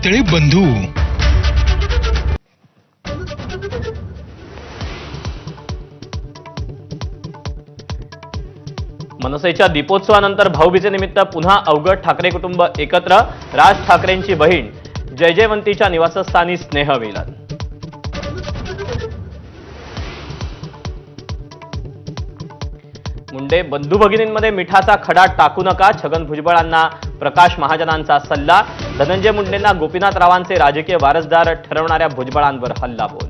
पितळे बंधू. मनसेच्या दीपोत्सवानंतर भाऊबीजेनिमित्त पुन्हा अवघड ठाकरे कुटुंब एकत्र. राज ठाकरेंची बहीण जयजयवंतीच्या निवासस्थानी स्नेहमिलन. मुंडे बंधू भगिनींमध्ये मिठाचा खडा टाकू नका, छगन भुजबळांना प्रकाश महाजनांचा सल्ला. धनंजय मुंडेंना गोपीनाथरावांचे राजकीय वारसदार ठरवणाऱ्या भुजबळांवर हल्लाबोल.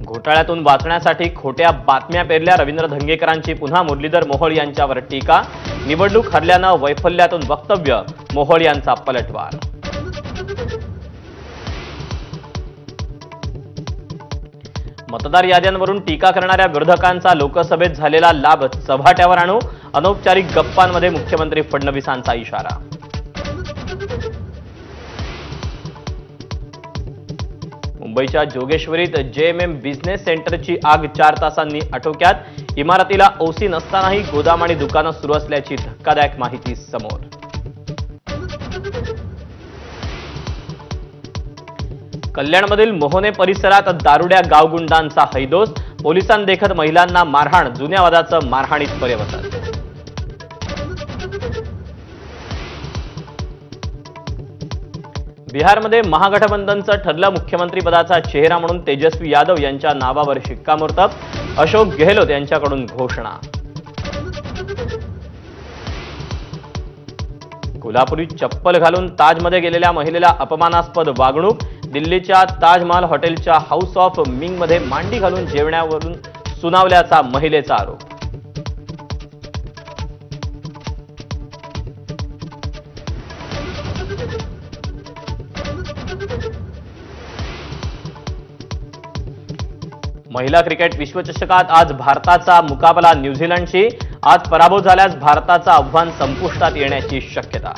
घोटाळ्यातून वाचण्यासाठी खोट्या बातम्या पेरल्या, रवींद्र धंगेकरांची पुन्हा मुरलीधर मोहोळ यांच्यावर टीका. निवडणूक हरल्यानं वैफल्यातून वक्तव्य, मोहोळ यांचा पलटवार. मतदार याद्यांवरून टीका करणाऱ्या विरोधकांचा लोकसभेत झालेला लाभ चव्हाट्यावर आणू, अनौपचारिक गप्पांमध्ये मुख्यमंत्री फडणवीसांचा इशारा. मुंबईच्या जोगेश्वरीत जेएमएम बिझनेस सेंटरची आग 4 तासांनी आटोक्यात. इमारतीला ओसी नसतानाही गोदाम आणि दुकानं सुरू असल्याची धक्कादायक माहिती समोर. कल्याणमधील मोहने परिसरात दारुड्या गावगुंडांचा हैदोस. पोलिसांदेखत महिलांना मारहाण, जुन्या वादाचं मारहाणीत परिवर्तन. बिहारमध्ये महागठबंधनचं ठरलं मुख्यमंत्रीपदाचा चेहरा म्हणून तेजस्वी यादव यांच्या नावावर शिक्कामोर्तब. अशोक गेहलोत यांच्याकडून घोषणा. कोल्हापुरी चप्पल घालून ताजमध्ये गेलेल्या महिलेला अपमानास्पद वागणूक. दिल्लीच्या ताजमहाल हॉटेलच्या हाऊस ऑफ मिंगमध्ये मांडी घालून जेवण्यावरून सुनावल्याचा महिलेचा आरोप. महिला क्रिकेट विश्वचषकात आज भारताचा मुकाबला न्यूझीलंडशी. आज पराभव झाल्यास भारताचं आव्हान संपुष्टात येण्याची शक्यता.